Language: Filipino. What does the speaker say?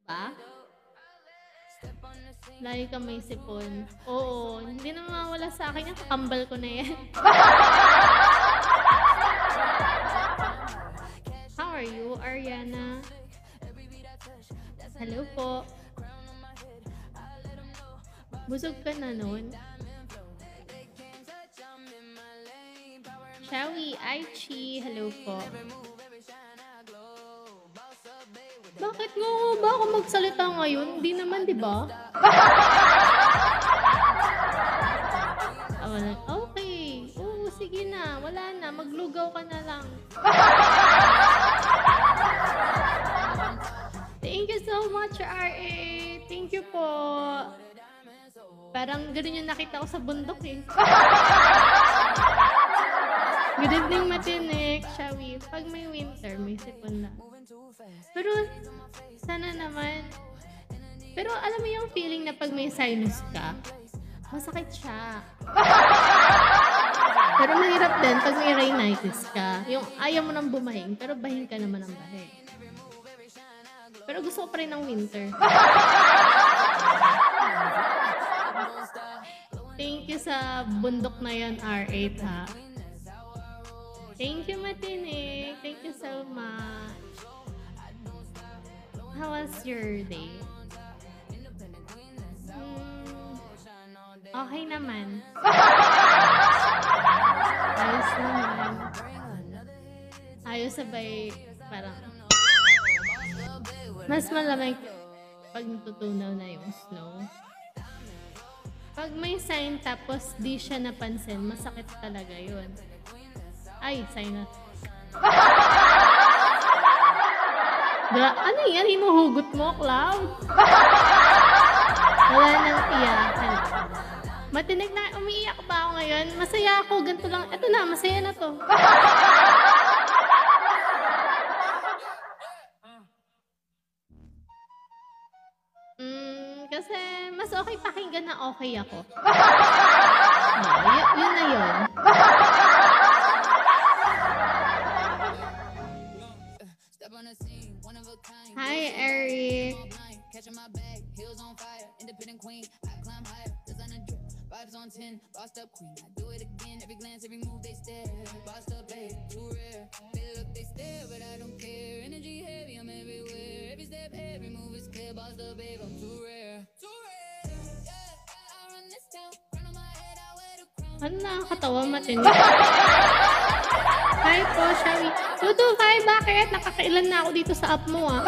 pa? Lagi ka may sipon. Oo, hindi na mawawala sa akin yung kakambal ko na yan. How are you, Ariana? Hello po. Busog ka na nun? Shawi, Aichi, hello po. Bakit nga ba ako magsalita ngayon? Hindi naman, di ba? Okay. Oo, sige na. Wala na. Maglugaw ka na lang. Thank you so much, RA. Thank you po. Parang ganun yung nakita ko sa bundok eh. Good evening, Matinik. Shawi, pag may winter, may sipon na. Pero, sana naman. Pero alam mo yung feeling na pag may sinus ka, masakit siya. Pero mahirap din pag may rhinitis ka. Yung ayaw mo nang bumahing, pero bahing ka naman ang bahing. Pero gusto ko pa rin ng winter. Thank you sa bundok na yan, R8 ha. Thank you, Matinik. Thank you so much. How was your day? Okay naman. Ayos naman. Ayos sabay parang mas malamig pag natutunaw na yung snow. Pag may sign tapos di siya napansin, masakit talaga yun. Ay, sign na. Ano yan? Hinuhugot mo, Cloud? Wala nang iyakan. Matinig na, umiiyak ba ako ngayon? Masaya ako, ganito lang. Eto na, masaya na to. Kasi mas okay pakinggan na okay ako. Yun na yun. Hi, Eric. Catching my bag, heels on fire, independent queen. I climb higher, designer drip, vibes on 10, bossed up queen. I do it again, every glance, every move they stare. Bossed up, babe, too rare. They look, they stare, but I don't care. Energy heavy, I'm everywhere. Every step, every move is clear. Bossed up, babe, I'm too rare. Too rare. Yeah, I run this town, run on my head, I wear the crown. Ano nakakatawa, Matinig? Hi po, Shawi. 225, bakit? Nakakailan na ako dito sa app mo, ah.